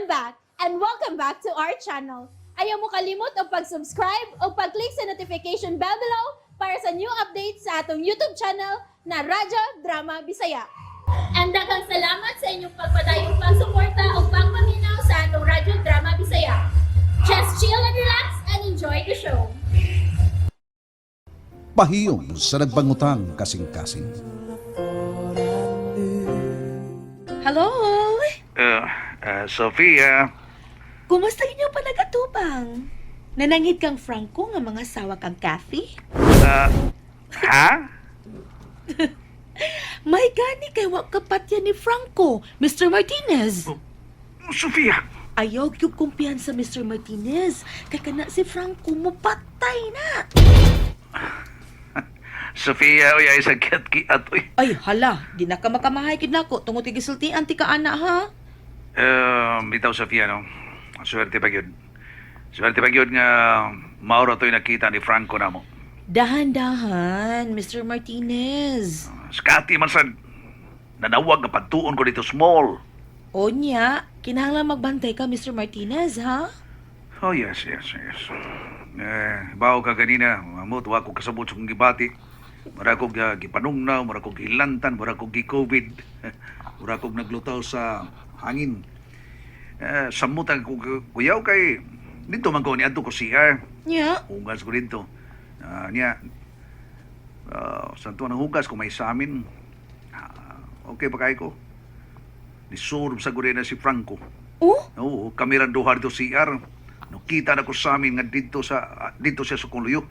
I'm back, and welcome back to our channel. Ayaw mo kalimot o pag-subscribe o pag-click sa notification bell below para sa new updates sa atong YouTube channel na Radyo Drama Bisaya. And daghang salamat sa inyong pagpadayong pagsuporta o pagpaminaw sa atong Radyo Drama Bisaya. Just chill and relax and enjoy the show. Pahiyong sa nagbangutang kasing-kasing. Hello? Sofia, Kumusta inyo pa nagatubang? Nanangit kang Franco nga mga sawa kang Kathy? ha? May gani kay wa kapatya ni Franco, Mr. Martinez. Sofia, Ayaw yung kumpiyansa Mr. Martinez. Kay kana si Franco mo patay na. Sofia, oy, ay sakit ki atoy. Ay hala, di na ka makamahay kid nako tungod tigisultian ti ka ana ha. Bitaw Sofia, no? Swerte pa yun. Swerte pa yun nga mauro to'y nakita ni Franco na mo. Dahan-dahan, Mr. Martinez. Skati man sad, nanawag na pagtuon ko dito small. O niya, kinahanglan magbantay ka Mr. Martinez ha? Oh, yes. Bawo ka ganina, mamut, wa ko kasabot sa kong gibati. Mara kong gipanungnaw, mara kong gilantan, mara kong gi-COVID. Mara kong naglutaw sa hangin. Samutan ko kuyaw kay dito man ko ni adto ko CR. Niya? Hugas ko dito. Niya. Santo ng hugas ko may samin. Okay pa kay ko. Nisurb sa gurena si Franco. Oh? Oo, kamera duha dito CR. Nakita na ko sa amin nga dito siya sa kuluyo.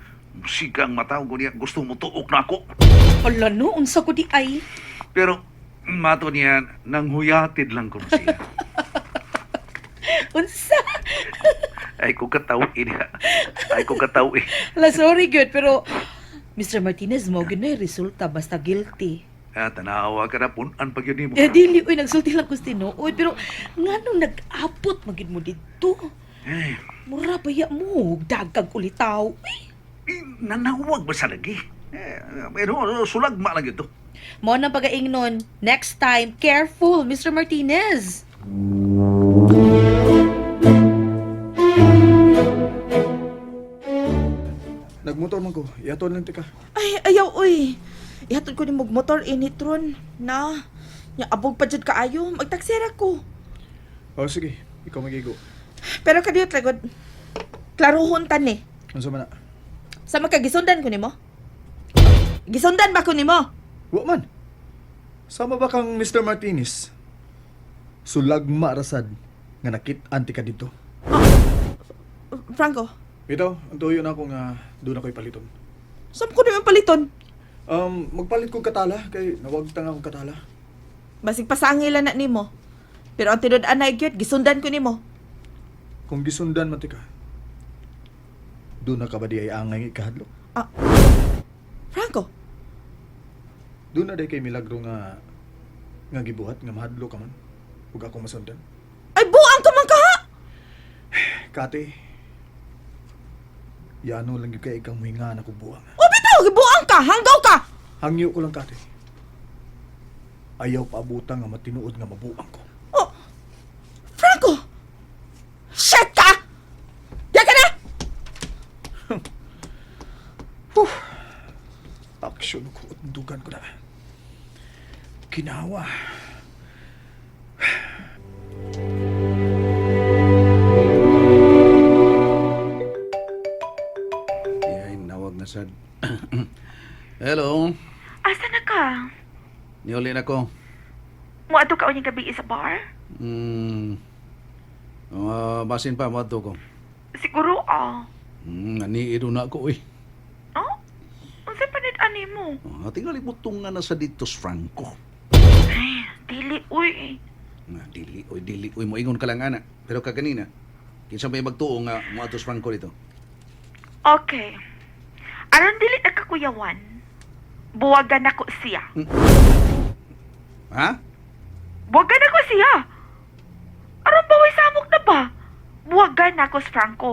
Sigang mataw ko niya. Gusto mo tuok na ako. Hala no, unsa ko di ay. Pero mato niya nang huyatid lang ko siya. Unsa? Ay ko katawin ha. Ay ko katawin. Hala, sorry good, pero Mr. Martinez, mo gano'y resulta basta guilty. Tanawa ka na punan pag yun mo. Eh, dili, uy, nagsulti lang ko sa tinuod, pero nga nung nag-apot magid mo dito. Eh, Mura baya mo, dagkag ulitaw. nanawag ba sa lagi? Pero sulagma lang ito. Mo nang pag-aingnon, next time, careful, Mr. Martinez. Nagmotor man ko. Iyaton lang tika. Ay, ayaw, uy. Ihatod ko ni mog motor initron. Na, nya abog pa dyan kaayo. Magtaksira ko. Oh, sige. Ikaw magigo. Pero kadiyot lagod. Klaruhon tan ni. Ano sa mana? Sa magkagisundan ko ni mo? Gisundan ba ko ni mo? Wa man. Sama ba kang Mr. Martinez? Sulagma rasad nga nakit-anti ka dito. Franco, Ito, ang tuyo na ako nga doon ako'y paliton. saan ko naman paliton? Magpalit ko katala kay nawagtang akong katala. Basig pasangilan na ni mo. Pero ang tinudaan na igyot, gisundan ko ni mo. Kung gisundan man tika, doon na ka ba di ay angay ikahadlok? Franco, Doon na day kay milagro nga gibuhat nga mahadlo ka man. Huwag akong masundan. ay buang ka man ka ha! Kate, yano lang yung kay ikang muhinga na kubuang. O bitaw, buang ka! Hanggaw ka! Hangyo ko lang, Kate. Ayaw paabutang nga matinuod nga mabuang ko. Oh, Franco! Shit ka! Diyan ka na! Aksyon ko at dugan ko na. Ginawa. Ay, nawag na sad. Hello, Asa na ka? niuli na ko. Mo ato ka unyang gabi sa bar? Basin pa, mato ko. Siguro Naniido na ako eh. Oh? Unsay panit ani mo? Tingali butungan na sa ditos Franco. Ay, dili uy. Dili, uy, mo ingon ka lang ana. Pero kaganina, kinsa may magtuo nga mo atos Franco dito. Okay. Aron dili nagkakuyawan. Buwagan ako siya. Ha? Buwagan ako siya. Aron baway samok na ba? Buwagan ako sa Franco.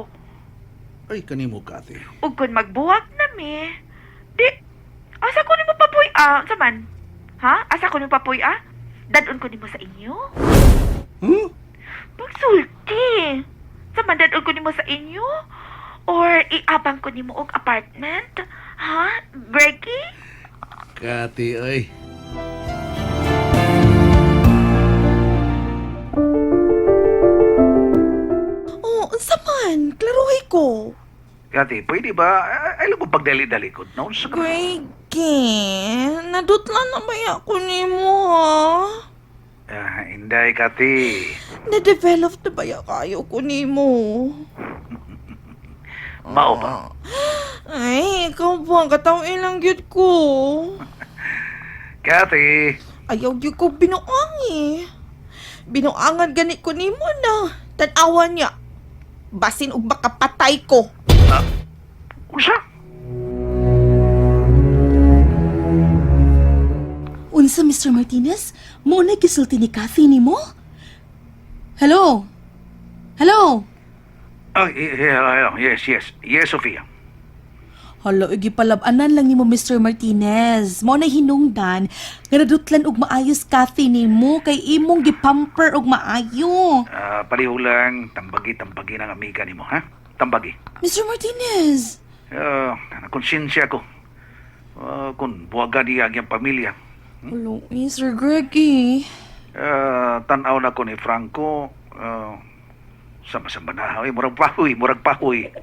Ay, kanimo Kate. Ug kun magbuwag na mi, di, asa ko ni mo papuy saman? Ha? Asa ko ni mo papuy Dadon ko ni mo sa inyo? Huh? Pag sulti. Sa mandadol ko nimo sa inyo? Or iabang ko nimo og apartment? Ha? Greggy? Kati, ay. Oh, unsa man? Klaruhay ko. Kati, pwede ba? Ay, ko pagdali-dali ko. Naon sa Greggy, nadutlan na ba ako nimo, ha? Inday, Kati. Na-develop na ba kayo ko nimo? Mao ba? Ay, ikaw ba? Katawin ilang gyud ko. Kati, Ayaw gyud ko binuang eh. Binuangan ganit ko nimo na. Tanawan niya. Basin og makapatay ko. unsa? Unsa, Mr. Martinez? Mo na gisulti ni Kathy ni mo? Hello? Hello? Yes, Sofia. Hala, igipalabanan lang ni mo, Mr. Martinez. Mo na hinungdan, nga nadutlan og maayos Kathy ni mo, kay imong gipamper og maayo. Paliho lang, tambagi ng amiga nimo, ha? Tambagi. Mr. Martinez! Nakonsensya ko. Kung buwaga niya ang iyang pamilya. Hello, Mr. Greggy. Tanaw na ko ni Franco. Sama-sama na. Murag pahoy.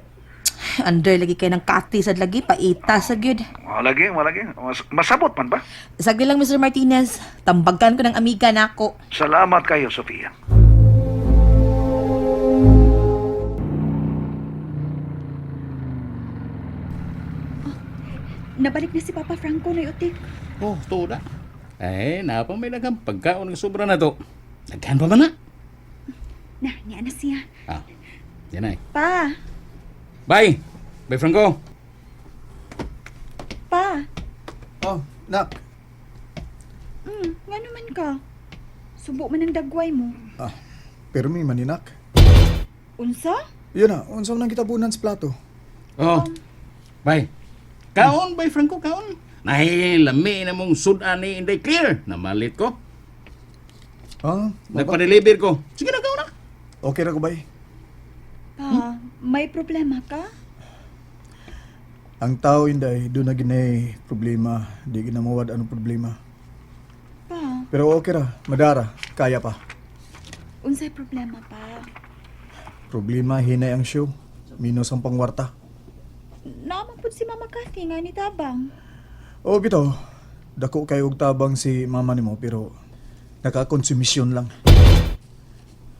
Under lagi kayo ng Kathy sad lagi, paita sa gyud. Malagi. Masabot man ba? Sagdi lang, Mr. Martinez. Tambagan ko ng amiga nako. Salamat kayo, Sofia. Nabalik na si Papa Franco na utik. Oh, tuod na. Eh, napa may nagang pagkaon ng sobra na to. Nagkaan pa ba na? Na, niya na siya. Ah, yan na eh. Pa! Bye! Bye, Franco! Pa! Oh, nak. Nga naman ka. Subo man ang dagway mo. Pero may maninak. Unsa? Yun na, unsang nang kitabunan sa plato. Oh, bye! Kaon, bye, Franco, kaon! Nahilami na mong sudan ni Inday Clear. Namalit ko. Nagpa-deliver ko. Sige na, kaon na! Okay ra ko bay. Pa, may problema ka? Ang tao inday, doon na ginay problema. Di ginamawad anong problema. Pa, Pero okay ra, madara, kaya pa. unsay problema pa? Problema, hinay ang show. Minus ang pangwarta. Naman po si Mama Cathy nga ni Tabang. O bitaw, dako kayo og tabang si mama nimo pero nakakonsumisyon lang.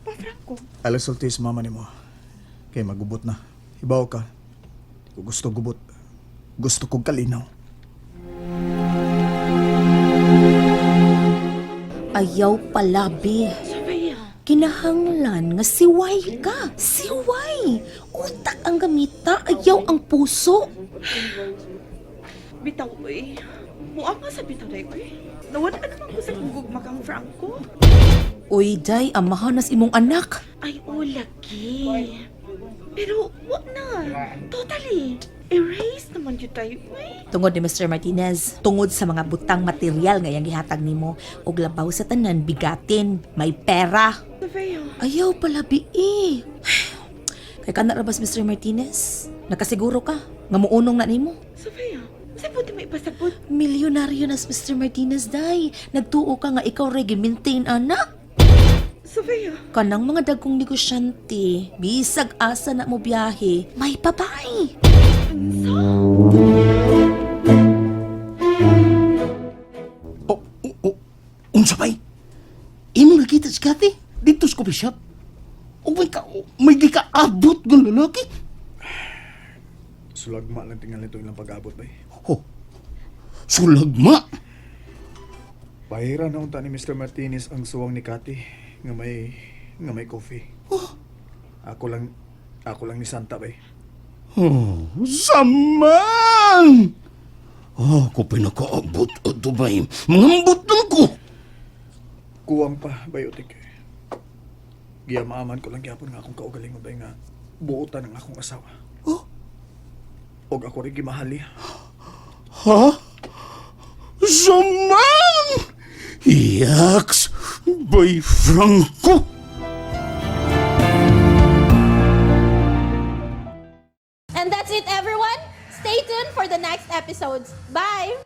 Pa Franco, Alas sulti si mama nimo. Kay magubot na. Ibaw ka. Kung gusto gubot, gusto kong kalinaw. Ayaw palabi. Kinahanglan nga siway ka. Siway. Utak ang gamita, ayaw ang puso. Bitaw, uy. Muang nga sa bitaw, day, uy. Nawala naman ko sa gugugma kang Franco. Uy, day, amahan nas imong anak. Ay, o, lagi. Pero, wag na. Totally. Erase naman yun tayo, uy. Tungod ni Mr. Martinez, tungod sa mga butang material nga yang gihatag nimo og labaw sa tanan bigatin, may pera. Sofia. Ayaw palabi eh. Kay kana rabas Mr. Martinez, nakasiguro ka nga muunong na nimo. Sofia. Saan po di may ipasabot? Milyonaryo nas Mr. Martinez day. Nagtuo ka nga ikaw regimintain anak. Sofia. Kanang mga dagkong negosyante, bisag asa na mo biyahe, may babay. Unsa bay? Imo nakita si Kathy? Dito sa coffee shop? O may di ka abot ng lalaki? Sulagma lang tingnan ito ilang pag-abot ba Oh, sulagma! Pahira na unta ni Mr. Martinez ang suwang ni Cathy nga may coffee. Ako lang ni Santa bay. Oh, saman! Ako pinakaabot o Dubai. Mangambot lang ko! Kuwang pa, bayotik. Giyamaaman ko lang gyapon nga akong kaugaling mo bay nga buotan ang akong asawa. Oh? Og ako rin gimahali. Ha? Saman! Yaks! By Franco! And that's it, everyone. Stay tuned for the next episodes. Bye!